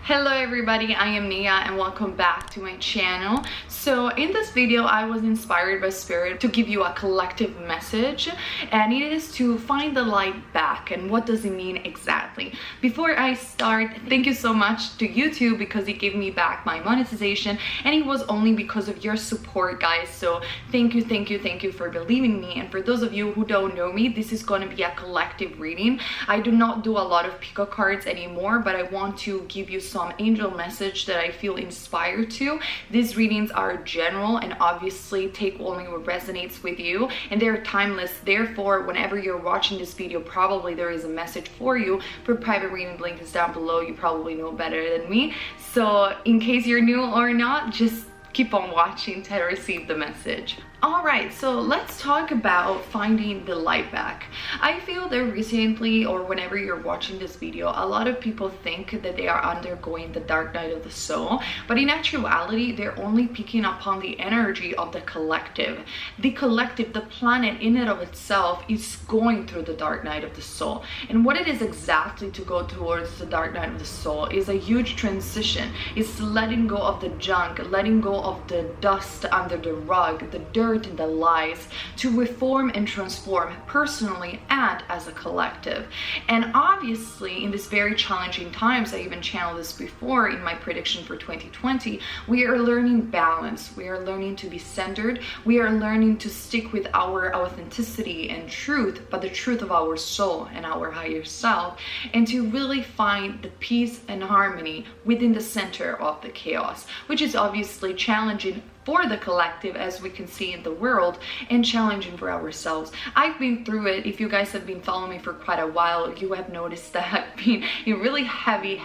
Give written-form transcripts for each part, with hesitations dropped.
Hello everybody, I am Nia and welcome back to my channel. So in this video I was inspired by Spirit to give you a collective message, and it is to find the light back. And what does it mean exactly? Before I start, thank you so much to YouTube because it gave me back my monetization, and it was only because of your support, guys. So thank you for believing me. And for those of you who don't know me, this is going to be a collective reading. I do not do a lot of pico cards anymore, but I want to give you some angel message that I feel inspired to. These readings are general and obviously take only what resonates with you, and they're timeless. Therefore, whenever you're watching this video, probably there is a message for you. For private reading, link is down below. You probably know better than me. So in case you're new or not, just keep on watching to receive the message. Alright, so let's talk about finding the light back. I feel that recently, or whenever you're watching this video, a lot of people think that they are undergoing the dark night of the soul, but in actuality, they're only picking up on the energy of the collective. The collective, the planet in and of itself, is going through the dark night of the soul. And what it is exactly to go towards the dark night of the soul is a huge transition. It's letting go of the junk, letting go of the dust under the rug, the dirt and the lies, to reform and transform personally and as a collective. And obviously in this very challenging times, I even channeled this before in my prediction for 2020, we are learning balance, we are learning to be centered, we are learning to stick with our authenticity and truth, but the truth of our soul and our higher self, and to really find the peace and harmony within the center of the chaos, which is obviously challenging for the collective, as we can see in the world, and challenging for ourselves. I've been through it. If you guys have been following me for quite a while, you have noticed that I've been in really heavy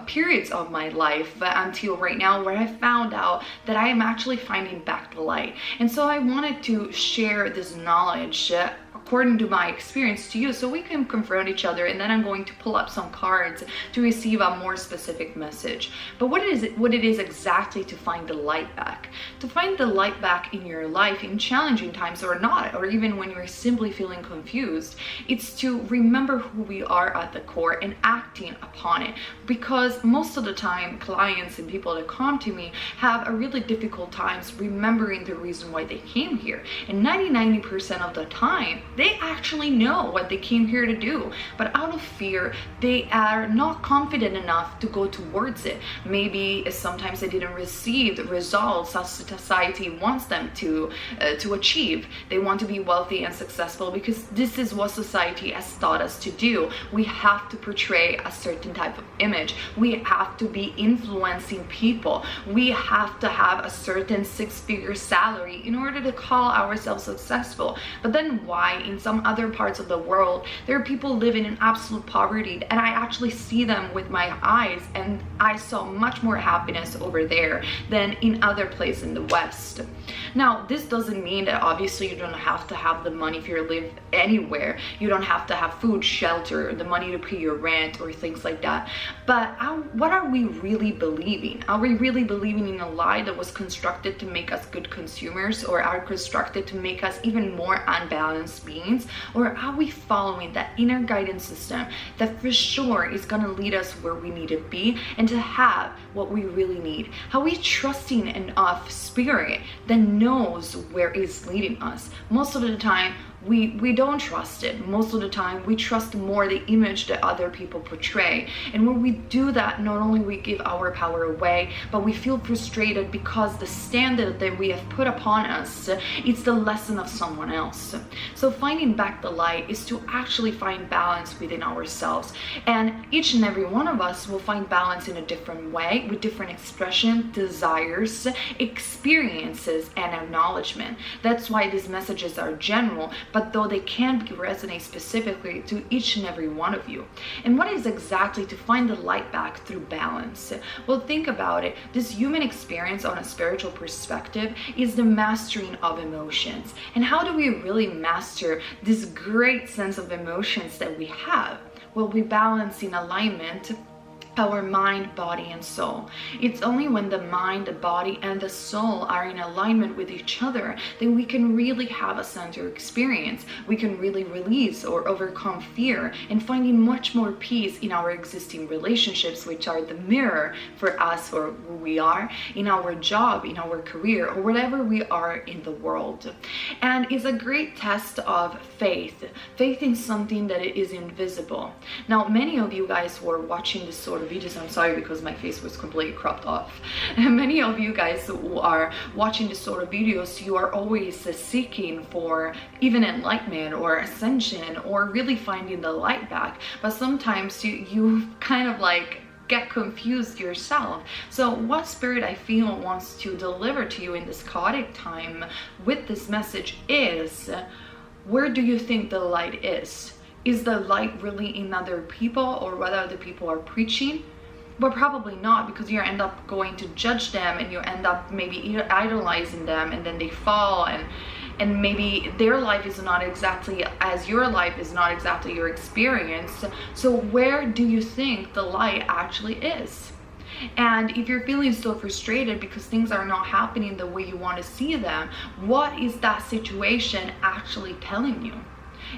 periods of my life until right now, where I found out that I am actually finding back the light. And so I wanted to share this knowledge according to my experience to you, so we can confront each other, and then I'm going to pull up some cards to receive a more specific message. But what it is exactly to find the light back? To find the light back in your life in challenging times or not, or even when you're simply feeling confused, it's to remember who we are at the core and acting upon it. Because most of the time, clients and people that come to me have a really difficult times remembering the reason why they came here. And 90% of the time, they actually know what they came here to do, but out of fear, they are not confident enough to go towards it. Maybe sometimes they didn't receive the results as society wants them to achieve. They want to be wealthy and successful because this is what society has taught us to do. We have to portray a certain type of image. We have to be influencing people. We have to have a certain six-figure salary in order to call ourselves successful. But then why in some other parts of the world there are people living in absolute poverty, and I actually see them with my eyes, and I saw much more happiness over there than in other places in the West. Now, this doesn't mean that obviously you don't have to have the money if you live anywhere. You don't have to have food, shelter, the money to pay your rent or things like that. But what are we really believing? Are we really believing in a lie that was constructed to make us good consumers, or are constructed to make us even more unbalanced beings? Or are we following that inner guidance system that for sure is going to lead us where we need to be and to have what we really need? Are we trusting enough spirit that knows where it's leading us? Most of the time we don't trust it. Most of the time we trust more the image that other people portray. And when we do that, not only we give our power away, but we feel frustrated because the standard that we have put upon us, it's the lesson of someone else. So finding back the light is to actually find balance within ourselves, and each and every one of us will find balance in a different way, with different expression, desires, experiences, and acknowledgement. That's why these messages are general, but though they can resonate specifically to each and every one of you. And what is exactly to find the light back through balance? Well, think about it. This human experience on a spiritual perspective is the mastering of emotions. And how do we really master this great sense of emotions that we have? Well, we balance in alignment our mind, body, and soul. It's only when the mind, the body, and the soul are in alignment with each other that we can really have a center experience. We can really release or overcome fear and finding much more peace in our existing relationships, which are the mirror for us or who we are, in our job, in our career, or whatever we are in the world. And it's a great test of faith in something that is invisible. Now, many of you guys who are watching this sort of videos, I'm sorry because my face was completely cropped off. And many of you guys who are watching this sort of videos, you are always seeking for even enlightenment or ascension or really finding the light back. But sometimes you kind of like get confused yourself. So what spirit I feel wants to deliver to you in this chaotic time with this message is, where do you think the light is? Is the light really in other people or what other people are preaching? But probably not, because you end up going to judge them and you end up maybe idolizing them, and then they fall, and maybe their life is not exactly as your life is not exactly your experience. So where do you think the light actually is? And if you're feeling so frustrated because things are not happening the way you want to see them, what is that situation actually telling you?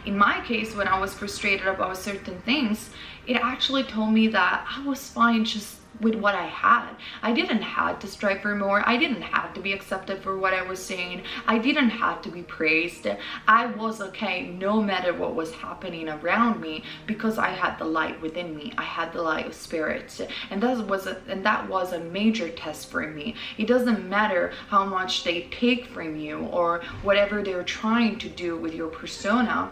In my case, when I was frustrated about certain things, it actually told me that I was fine just with what I had. I didn't have to strive for more. I didn't have to be accepted for what I was saying. I didn't have to be praised. I was okay no matter what was happening around me, because I had the light within me. I had the light of spirit, and that was a major test for me. It doesn't matter how much they take from you or whatever they're trying to do with your persona.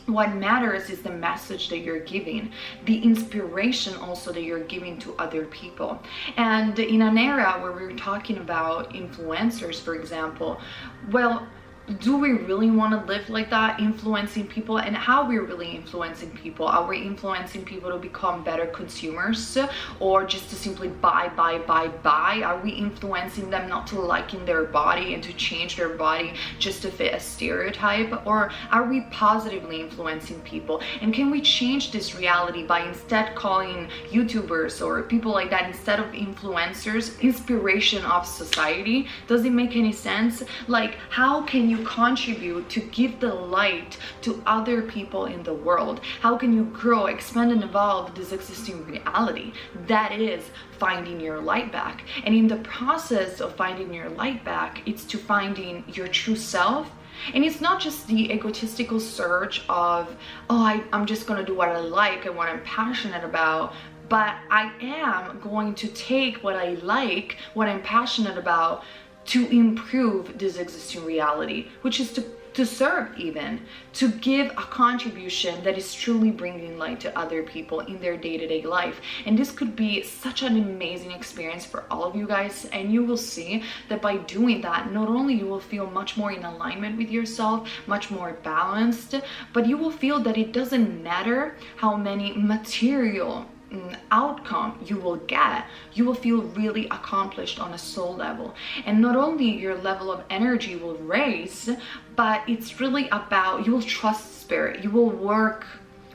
What matters is the message that you're giving, the inspiration also that you're giving to other people. And in an era where we're talking about influencers, for example, well, do we really want to live like that, influencing people? And how we're really influencing people? Are we influencing people to become better consumers, or just to simply buy? Are we influencing them not to liking their body and to change their body just to fit a stereotype? Or are we positively influencing people? And can we change this reality by instead calling YouTubers or people like that, instead of influencers, inspiration of society? Does it make any sense? Like, how can you contribute to give the light to other people in the world? How can you grow, expand, and evolve this existing reality? That is finding your light back. And in the process of finding your light back, it's to finding your true self. And it's not just the egotistical surge of, oh, I'm just gonna do what I like and what I'm passionate about, but I am going to take what I like, what I'm passionate about, to improve this existing reality, which is to serve, even to give a contribution that is truly bringing light to other people in their day-to-day life. And this could be such an amazing experience for all of you guys, and you will see that by doing that, not only you will feel much more in alignment with yourself, much more balanced, but you will feel that it doesn't matter how many material outcome you will get, you will feel really accomplished on a soul level. And not only your level of energy will raise, but it's really about, you will trust spirit, you will work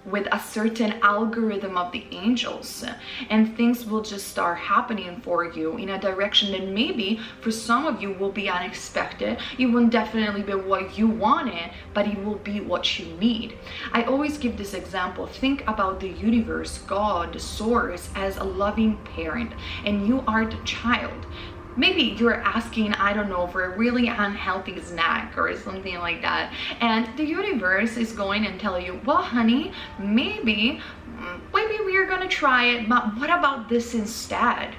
with a certain algorithm of the angels, and things will just start happening for you in a direction that maybe for some of you will be unexpected. It won't definitely be what you wanted, but it will be what you need. I always give this example. Think about the universe, God, the source, as a loving parent, and you are the child. Maybe you're asking, I don't know, for a really unhealthy snack or something like that, and the universe is going and tell you, well, honey, maybe we're gonna try it, but what about this instead?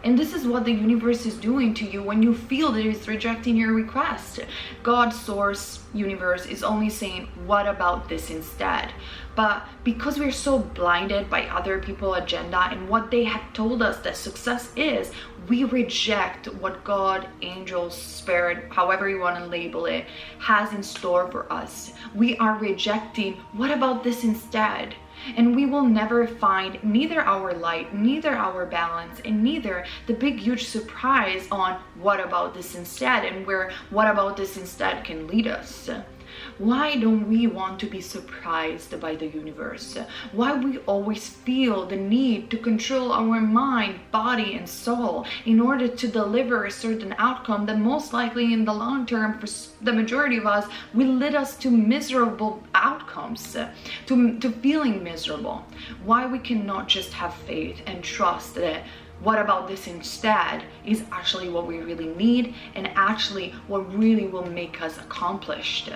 And this is what the universe is doing to you when you feel that it's rejecting your request. God, source, universe is only saying, what about this instead? But because we're so blinded by other people's agenda and what they have told us that success is, we reject what God, angels, spirit, however you want to label it, has in store for us. We are rejecting, what about this instead? And we will never find neither our light, neither our balance, and neither the big huge surprise on what about this instead, and where what about this instead can lead us. Why don't we want to be surprised by the universe? Why we always feel the need to control our mind, body, and soul in order to deliver a certain outcome that most likely in the long term for the majority of us will lead us to miserable outcomes, to feeling miserable? Why we cannot just have faith and trust that what about this instead is actually what we really need and actually what really will make us accomplished.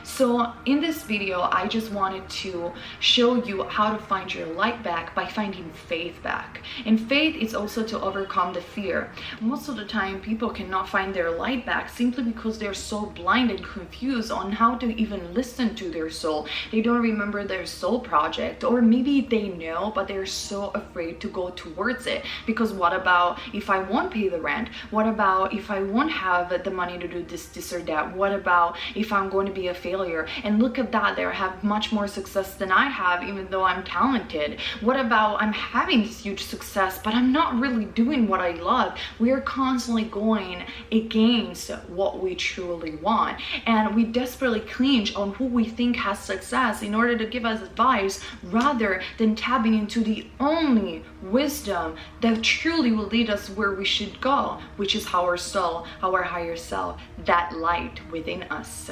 So in this video, I just wanted to show you how to find your light back by finding faith back. And faith is also to overcome the fear. Most of the time, people cannot find their light back simply because they're so blind and confused on how to even listen to their soul. They don't remember their soul project, or maybe they know, but they're so afraid to go towards it. Because what about if I won't pay the rent? What about if I won't have the money to do this or that? What about if I'm going to be a failure? And look at that, they have much more success than I have, even though I'm talented. What about I'm having this huge success, but I'm not really doing what I love? We are constantly going against what we truly want, and we desperately cling on who we think has success in order to give us advice, rather than tapping into the only wisdom that truly will lead us where we should go, which is our soul, our higher self, that light within us.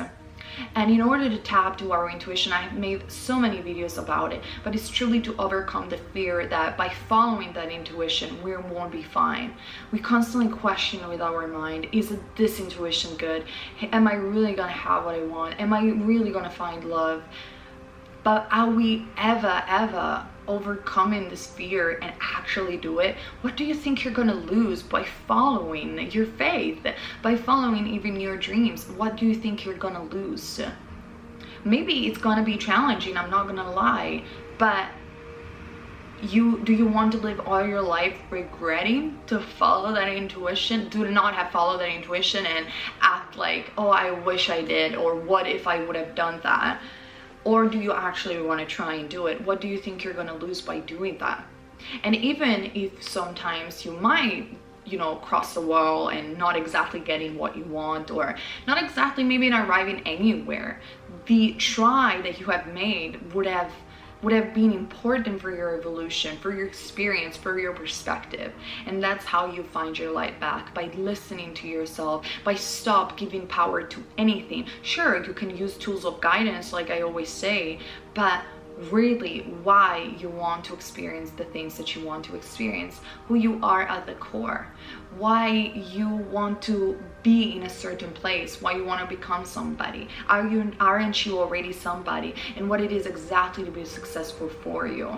And in order to tap to our intuition, I have made so many videos about it, but it's truly to overcome the fear that by following that intuition, we won't be fine. We constantly question with our mind, is this intuition good? Am I really gonna have what I want? Am I really gonna find love? But are we ever overcoming this fear and actually do it? What do you think you're gonna lose by following your faith, by following even your dreams? What do you think you're gonna lose? Maybe it's gonna be challenging, I'm not gonna lie, but do you want to live all your life regretting to follow that intuition? Do not have followed that intuition and act like, oh, I wish I did, or what if I would have done that? Or do you actually want to try and do it? What do you think you're going to lose by doing that? And even if sometimes you might, cross the wall and not exactly getting what you want, or not exactly maybe not arriving anywhere, the try that you have made would have been important for your evolution, for your experience, for your perspective. And that's how you find your light back, by listening to yourself, by stop giving power to anything. Sure, you can use tools of guidance, like I always say, but really why you want to experience the things that you want to experience, who you are at the core, why you want to be in a certain place, why you want to become somebody. Aren't you already somebody? And what it is exactly to be successful for you.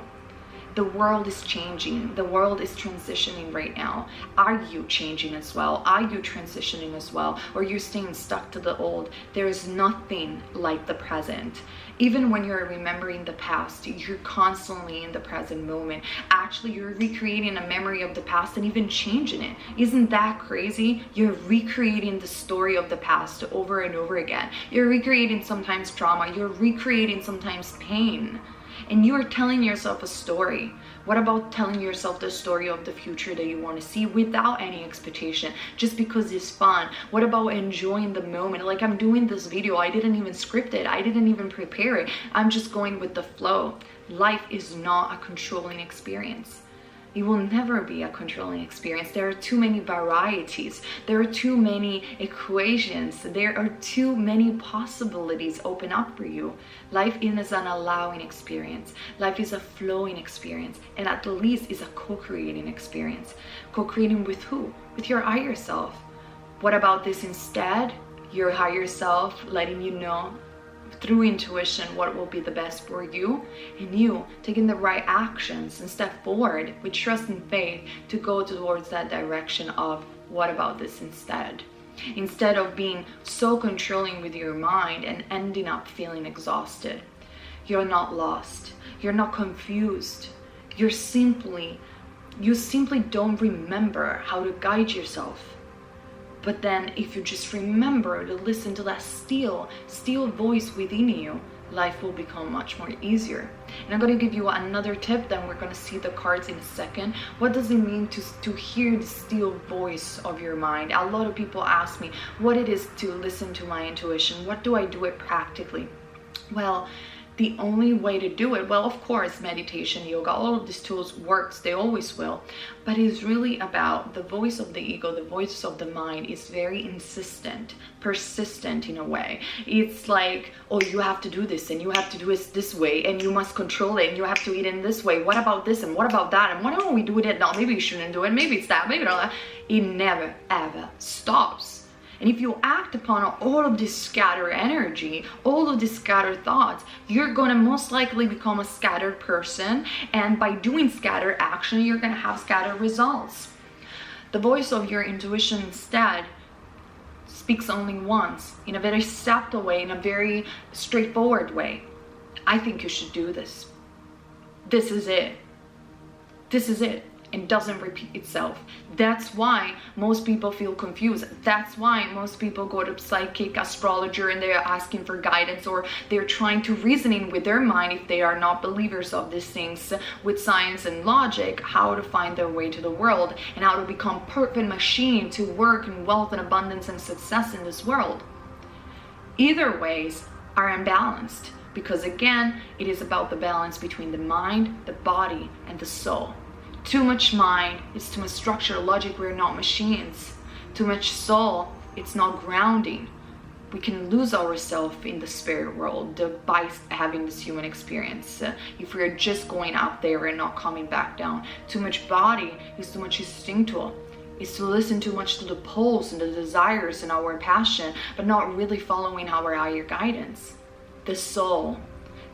The world is changing. The world is transitioning right now. Are you changing as well? Are you transitioning as well? Or you're staying stuck to the old? There is nothing like the present. Even when you're remembering the past, you're constantly in the present moment. Actually, you're recreating a memory of the past and even changing it. Isn't that crazy? You're recreating the story of the past over and over again. You're recreating sometimes trauma. You're recreating sometimes pain. And you are telling yourself a story. What about telling yourself the story of the future that you want to see without any expectation, just because it's fun? What about enjoying the moment? Like I'm doing this video, I didn't even script it, I didn't even prepare it. I'm just going with the flow. Life is not a controlling experience. It will never be a controlling experience. There are too many varieties. There are too many equations. There are too many possibilities open up for you. Life is an allowing experience. Life is a flowing experience. And at the least is a co-creating experience. Co-creating with who? With your higher self. What about this instead? Your higher self letting you know through intuition what will be the best for you, and you taking the right actions and step forward with trust and faith to go towards that direction of what about this instead of being so controlling with your mind and ending up feeling exhausted. You're not lost, you're not confused, you simply don't remember how to guide yourself. But then if you just remember to listen to that still voice within you, life will become much more easier. And I'm going to give you another tip, then we're going to see the cards in a second. What does it mean to hear the still voice of your mind? A lot of people ask me what it is to listen to my intuition. What do I do it practically? Well, the only way to do it, well, of course, meditation, yoga, all of these tools works, they always will, but it's really about the voice of the ego, the voice of the mind is very insistent, persistent in a way. It's like, oh, you have to do this, and you have to do it this way, and you must control it, and you have to eat in this way. What about this, and what about that, and why don't we do it now? Maybe you shouldn't do it, maybe it's that, maybe not. It never, ever stops. And if you act upon all of this scattered energy, all of these scattered thoughts, you're gonna most likely become a scattered person. And by doing scattered action, you're gonna have scattered results. The voice of your intuition instead speaks only once, in a very subtle way, in a very straightforward way. I think you should do this. This is it. This is it. And doesn't repeat itself. That's why most people feel confused. That's why most people go to psychic, astrologer, and they're asking for guidance, or they're trying to reasoning with their mind, if they are not believers of these things, with science and logic, how to find their way to the world and how to become perfect machine to work in wealth and abundance and success in this world. Either ways are unbalanced, because again, it is about the balance between the mind, the body, and the soul. Too much mind, it's too much structure, logic, we're not machines. Too much soul, it's not grounding. We can lose ourselves in the spirit world by having this human experience. If we're just going out there and not coming back down. Too much body is too much instinctual. It's to listen too much to the pulse and the desires and our passion, but not really following our higher guidance. The soul,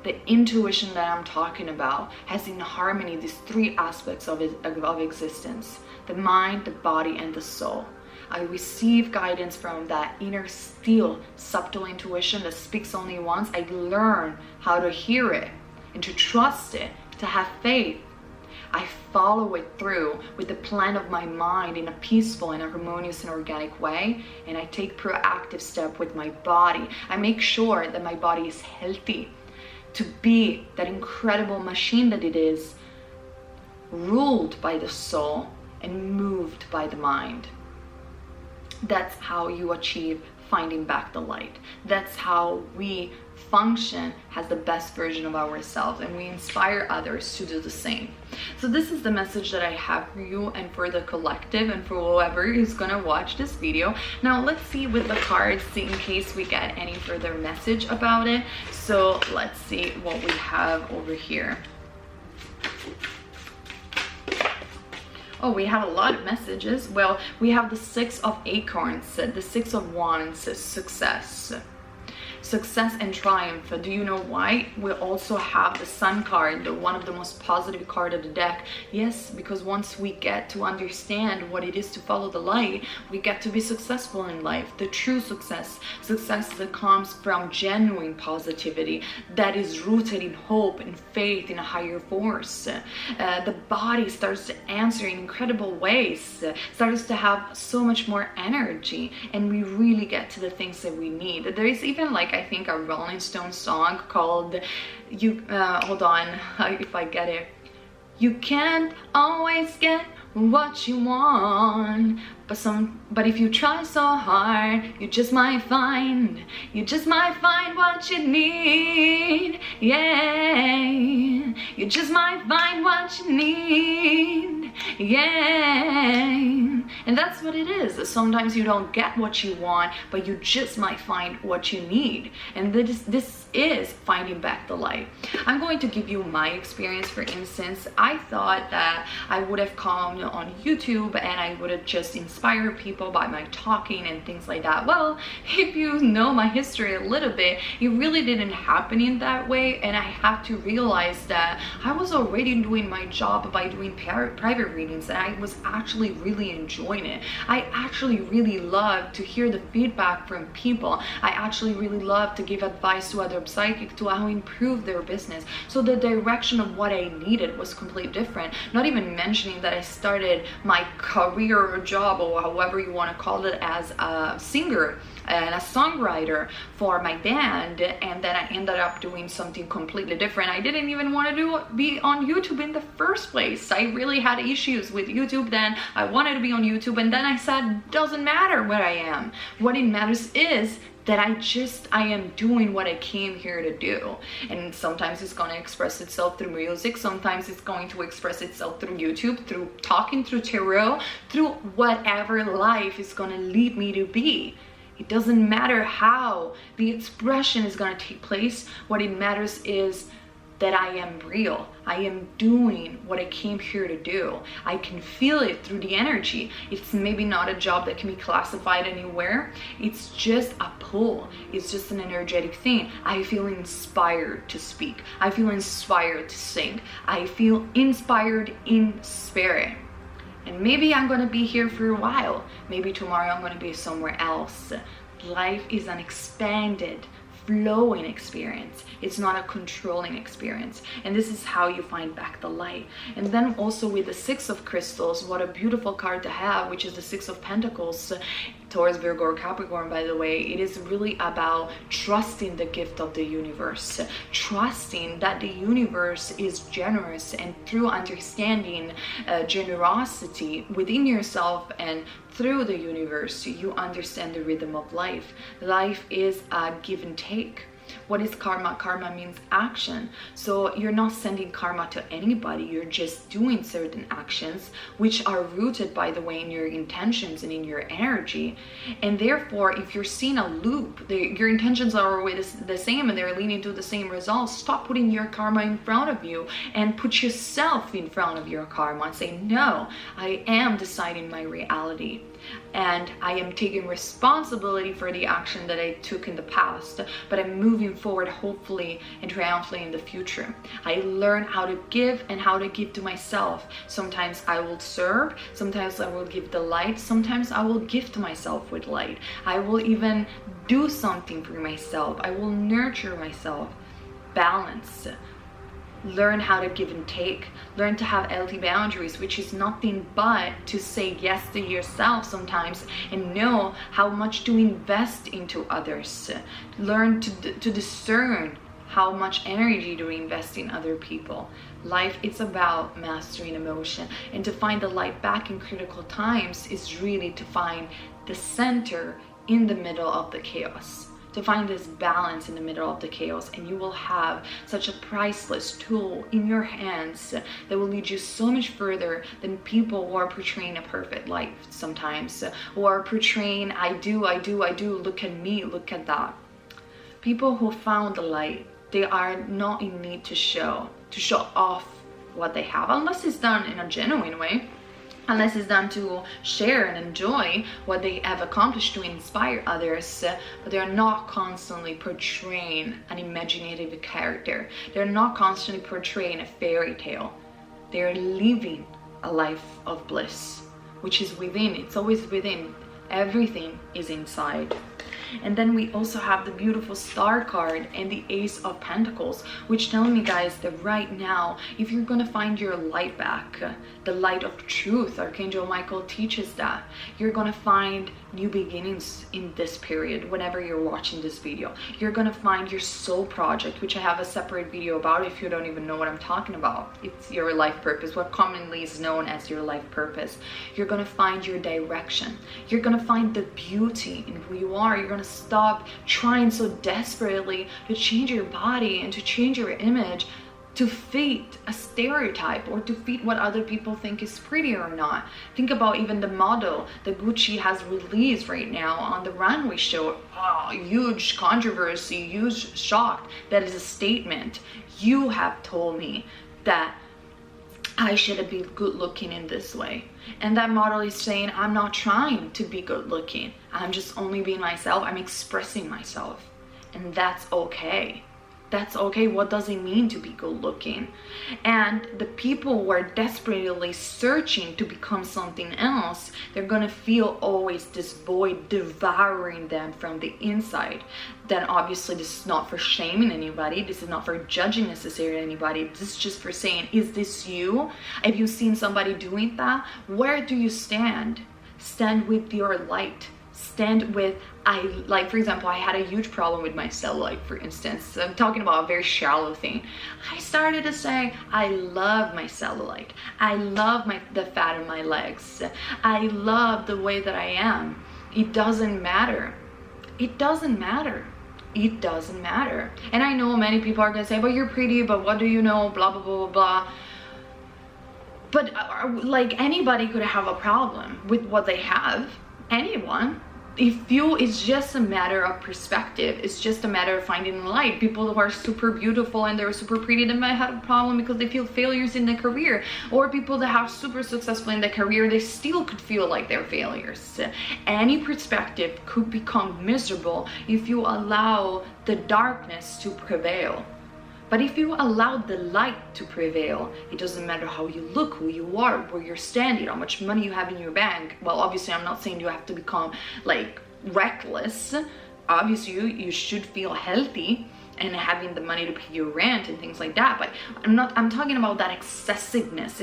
the intuition that I'm talking about, has in harmony these three aspects of existence: the mind, the body, and the soul. I receive guidance from that inner still, subtle intuition that speaks only once. I learn how to hear it and to trust it, to have faith. I follow it through with the plan of my mind in a peaceful and a harmonious and organic way, and I take proactive step with my body. I make sure that my body is healthy, to be that incredible machine that it is, ruled by the soul and moved by the mind. That's how you achieve finding back the light. That's how we function as the best version of ourselves, and we inspire others to do the same. So this is the message that I have for you and for the collective and for whoever is gonna watch this video. Now let's see with the cards, see in case we get any further message about it. So let's see what we have over here. Oh, we have a lot of messages. Well, we have the Six of Acorns, the Six of Wands, success and triumph. Do you know why? We also have the Sun card, one of the most positive card of the deck. Yes, because once we get to understand what it is to follow the light, we get to be successful in life. The true success that comes from genuine positivity, that is rooted in hope and faith in a higher force. The body starts to answer in incredible ways, starts to have so much more energy, and we really get to the things that we need. There is even, like, I think a Rolling Stone song called hold on, if I get it. You can't always get what you want, but if you try so hard, you just might find what you need. Yeah, you just might find what you need. Yeah, and that's what it is. Sometimes you don't get what you want, but you just might find what you need. And this is finding back the light. I'm going to give you my experience. For instance, I thought that I would have come on YouTube and I would have just inspired people by my talking and things like that. Well, if you know my history a little bit, it really didn't happen in that way, and I had to realize that I was already doing my job by doing private readings, and I was actually really enjoying it. I actually really loved to hear the feedback from people. I actually really loved to give advice to other psychics to how to improve their business. So the direction of what I needed was completely different. Not even mentioning that I started my career or job, or however you want to call it, as a singer. and a songwriter for my band, and then I ended up doing something completely different. I didn't even want to be on YouTube in the first place. I really had issues with YouTube then. I wanted to be on YouTube, and then I said, doesn't matter where I am. What it matters is that I am doing what I came here to do. And sometimes it's going to express itself through music, sometimes it's going to express itself through YouTube, through talking, through tarot, through whatever life is going to lead me to be. It doesn't matter how the expression is going to take place. What it matters is that I am real. I am doing what I came here to do. I can feel it through the energy. It's maybe not a job that can be classified anywhere. It's just a pull. It's just an energetic thing. I feel inspired to speak. I feel inspired to sing. I feel inspired in spirit. And maybe I'm gonna be here for a while. Maybe tomorrow I'm gonna be somewhere else. Life is an expanded, flowing experience. It's not a controlling experience. And this is how you find back the light. And then also with the Six of Crystals, what a beautiful card to have, which is the Six of Pentacles, Taurus, Virgo, or Capricorn, by the way. It is really about trusting the gift of the universe, trusting that the universe is generous, and through understanding generosity within yourself and through the universe, you understand the rhythm of life. Life is a give and take. What is karma? Karma means action. So you're not sending karma to anybody. You're just doing certain actions, which are rooted, by the way, in your intentions and in your energy. And therefore, if you're seeing a loop, your intentions are always the same and they're leading to the same results, stop putting your karma in front of you and put yourself in front of your karma and say, no, I am deciding my reality. And I am taking responsibility for the action that I took in the past, but I'm moving forward hopefully and triumphantly in the future. I learn how to give and how to give to myself. Sometimes I will serve, sometimes I will give the light, sometimes I will gift myself with light. I will even do something for myself. I will nurture myself. Balance. Learn how to give and take. Learn to have healthy boundaries, which is nothing but to say yes to yourself sometimes and know how much to invest into others. Learn to discern how much energy to invest in other people. Life, it's about mastering emotion, and to find the light back in critical times is really to find the center in the middle of the chaos. To find this balance in the middle of the chaos, and you will have such a priceless tool in your hands that will lead you so much further than people who are portraying a perfect life sometimes, who are portraying I do, look at me, look at that. People who found the light, they are not in need to show off what they have, unless it's done in a genuine way. Unless it's done to share and enjoy what they have accomplished to inspire others, but they're not constantly portraying an imaginative character. They're not constantly portraying a fairy tale. They're living a life of bliss, which is within. It's always within. Everything is inside. And then we also have the beautiful Star card and the Ace of Pentacles, which tell me, guys, that right now, if you're gonna find your light back, the light of truth, Archangel Michael teaches that, you're gonna find new beginnings in this period. Whenever you're watching this video, you're gonna find your soul project, which I have a separate video about if you don't even know what I'm talking about. It's your life purpose, what commonly is known as your life purpose. You're gonna find your direction. You're gonna find the beauty in who you are. You're gonna stop trying so desperately to change your body and to change your image to fit a stereotype or to fit what other people think is pretty or not. Think about even the model that Gucci has released right now on the runway show. Oh, huge controversy, huge shock. That is a statement. You have told me that I shouldn't be good looking in this way. And that model is saying, I'm not trying to be good looking. I'm just only being myself. I'm expressing myself. And that's okay. That's okay. What does it mean to be good looking? And the people who are desperately searching to become something else, they're gonna feel always this void devouring them from the inside. Then obviously this is not for shaming anybody. This is not for judging necessarily anybody. This is just for saying, is this you? Have you seen somebody doing that? Where do you stand? Stand with your light. stand with, like, for example, I had a huge problem with my cellulite, for instance. I'm talking about a very shallow thing. I started to say, I love my cellulite. I love the fat in my legs. I love the way that I am. It doesn't matter. It doesn't matter. It doesn't matter. And I know many people are gonna say, but you're pretty, but what do you know, blah, blah, blah, blah, blah. But like, anybody could have a problem with what they have. Anyone. It's just a matter of perspective. It's just a matter of finding light. People who are super beautiful and they're super pretty, they might have a problem because they feel failures in their career. Or people that are super successful in their career, they still could feel like they're failures. Any perspective could become miserable if you allow the darkness to prevail. But if you allow the light to prevail, it doesn't matter how you look, who you are, where you're standing, how much money you have in your bank. Well, obviously, I'm not saying you have to become like reckless. Obviously, you should feel healthy and having the money to pay your rent and things like that. But I'm talking about that excessiveness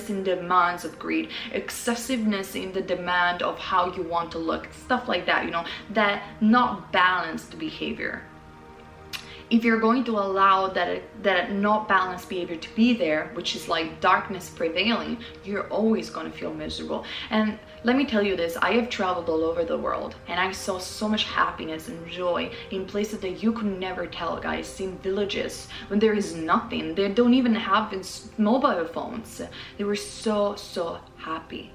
in demands of greed, excessiveness in the demand of how you want to look, stuff like that, you know, that not balanced behavior. If you're going to allow that not balanced behavior to be there, which is like darkness prevailing, you're always going to feel miserable. And let me tell you this, I have traveled all over the world and I saw so much happiness and joy in places that you could never tell, guys, in villages when there is nothing. They don't even have mobile phones. They were so happy.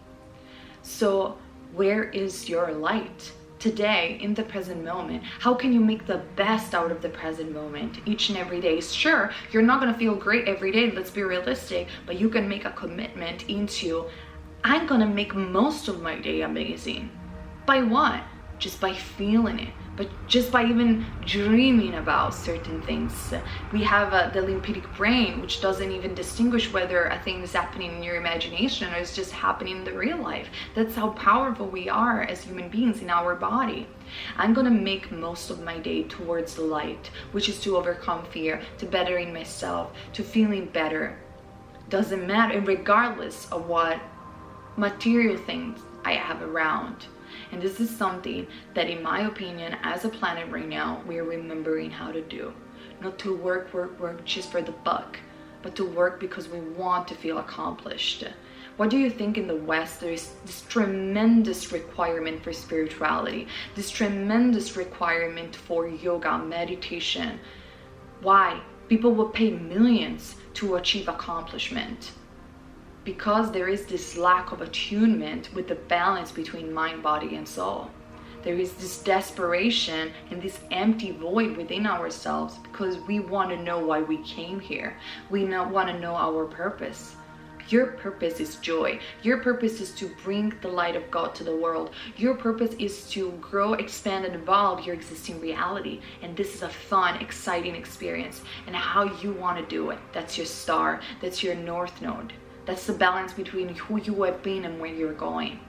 So where is your light? Today, in the present moment, how can you make the best out of the present moment each and every day? Sure, you're not gonna feel great every day, let's be realistic, but you can make a commitment into, I'm gonna make most of my day amazing. By what? Just by feeling it, but just by even dreaming about certain things. We have the limbic brain, which doesn't even distinguish whether a thing is happening in your imagination or is just happening in the real life. That's how powerful we are as human beings in our body. I'm gonna make most of my day towards the light, which is to overcome fear, to bettering myself, to feeling better. Doesn't matter, regardless of what material things I have around. And this is something that, in my opinion, as a planet right now, we're remembering how to do. Not to work just for the buck, but to work because we want to feel accomplished. What do you think in the West there is this tremendous requirement for spirituality, this tremendous requirement for yoga, meditation? Why? People will pay millions to achieve accomplishment. Because there is this lack of attunement with the balance between mind, body, and soul. There is this desperation and this empty void within ourselves because we want to know why we came here. We want to know our purpose. Your purpose is joy. Your purpose is to bring the light of God to the world. Your purpose is to grow, expand, and evolve your existing reality. And this is a fun, exciting experience. And how you want to do it, that's your star, that's your north node. That's the balance between who you have been and where you're going.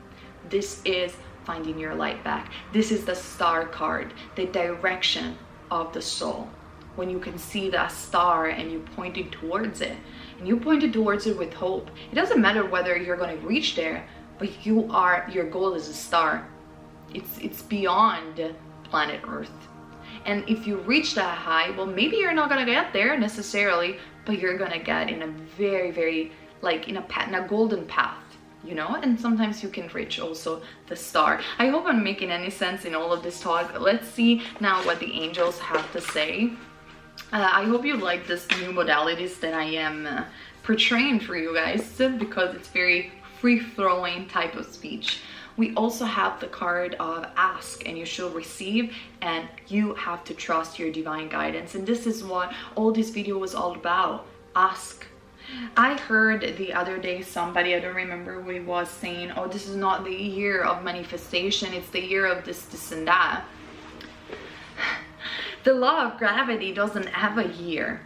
This is finding your light back. This is the star card, the direction of the soul. When you can see that star and you pointed towards it, and you pointed towards it with hope. It doesn't matter whether you're going to reach there, but your goal is a star. It's beyond planet Earth. And if you reach that high, well, maybe you're not going to get there necessarily, but you're going to get in a very like in a golden path, you know. And sometimes you can reach also the star. I hope I'm making any sense in all of this talk. Let's see now what the angels have to say. I hope you like this new modalities that I am portraying for you guys, because it's very free-flowing type of speech. We also have the card of ask and you shall receive, and you have to trust your divine guidance. And this is what all this video was all about. Ask. I heard the other day somebody, I don't remember who it was, saying, oh, this is not the year of manifestation, it's the year of this and that. The law of gravity doesn't have a year.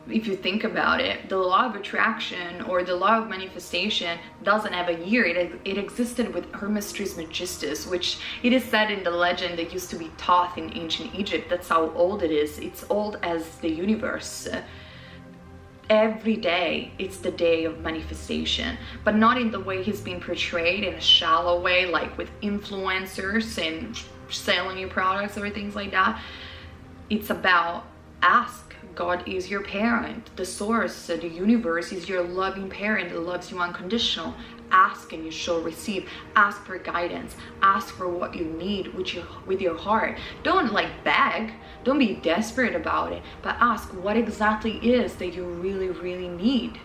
If you think about it, the law of attraction or the law of manifestation doesn't have a year. It existed with Hermes Trismegistus, which it is said in the legend that used to be taught in ancient Egypt. That's how old it is. It's old as the universe. every day it's the day of manifestation, but not in the way he's being portrayed, in a shallow way, like with influencers and selling you products or things like that. It's about ask. God is your parent. The source, the universe is your loving parent that loves you unconditional. Ask and you shall receive. Ask for guidance. Ask for what you need with your heart. Don't like beg. Don't be desperate about it, but ask what exactly is that you really, really need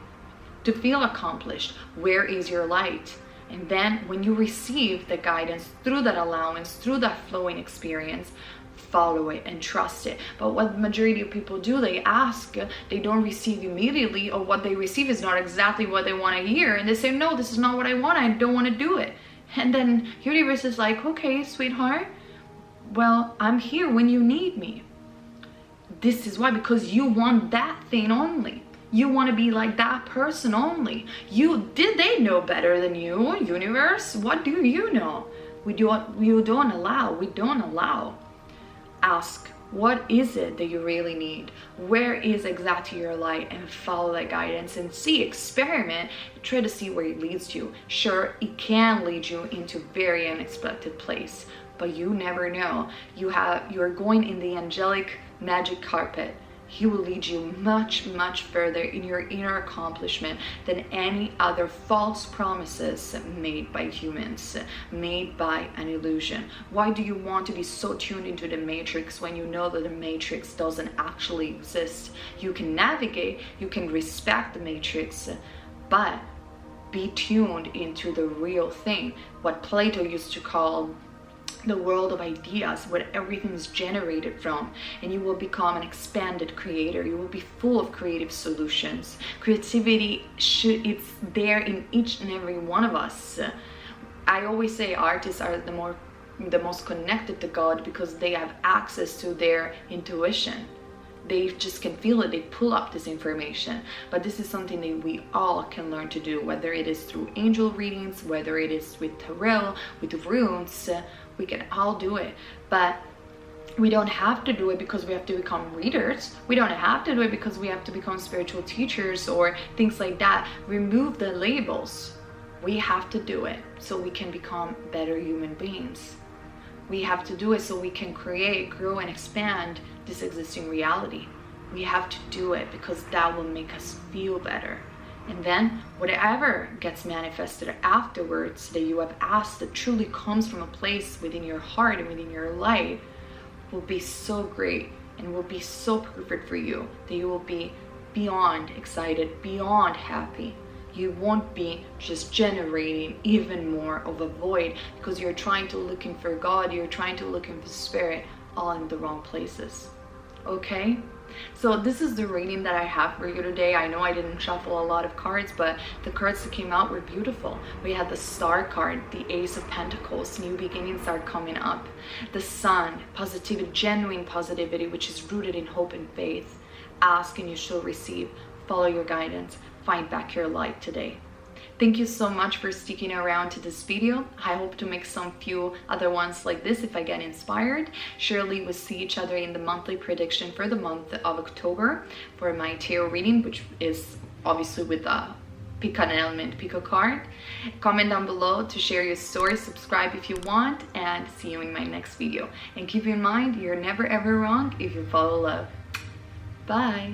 to feel accomplished. Where is your light? And then when you receive the guidance through that allowance, through that flowing experience, follow it and trust it. But what the majority of people do, they ask, they don't receive immediately, or what they receive is not exactly what they want to hear, and they say, no, this is not what I want, I don't want to do it. And then universe is like, okay, sweetheart, well, I'm here when you need me. This is why, because you want that thing only. You want to be like that person only. They know better than you, universe? What do you know? We don't allow. Ask, what is it that you really need? Where is exactly your light? And follow that guidance and experiment, try to see where it leads you. Sure, it can lead you into very unexpected place, but you never know. You're going in the angelic magic carpet. He will lead you much, much further in your inner accomplishment than any other false promises made by humans, made by an illusion. Why do you want to be so tuned into the matrix when you know that the matrix doesn't actually exist? You can navigate, you can respect the matrix, but be tuned into the real thing, what Plato used to call the world of ideas, where everything is generated from, and you will become an expanded creator. You will be full of creative solutions. Creativity it's there in each and every one of us. I always say artists are the most connected to God because they have access to their intuition. They just can feel it, they pull up this information. But this is something that we all can learn to do, whether it is through angel readings, whether it is with tarot, with runes. We can all do it, but we don't have to do it because we have to become readers. We don't have to do it because we have to become spiritual teachers or things like that. Remove the labels. We have to do it so we can become better human beings. We have to do it so we can create, grow, and expand this existing reality. We have to do it because that will make us feel better. And then whatever gets manifested afterwards that you have asked, that truly comes from a place within your heart and within your light, will be so great and will be so perfect for you that you will be beyond excited, beyond happy. You won't be just generating even more of a void because you're trying to looking for God, you're trying to looking for spirit, all in the wrong places. Okay? So this is the reading that I have for you today. I know I didn't shuffle a lot of cards, but the cards that came out were beautiful. We had the Star card, the Ace of Pentacles, new beginnings are coming up. The Sun, positivity, genuine positivity, which is rooted in hope and faith. Ask and you shall receive. Follow your guidance. Find back your light today. Thank you so much for sticking around to this video. I hope to make some few other ones like this if I get inspired. Surely we'll see each other in the monthly prediction for the month of October for my tarot reading, which is obviously with a pick an element, pick a card. Comment down below to share your story, subscribe if you want, and see you in my next video. And keep in mind, you're never ever wrong if you follow love. Bye.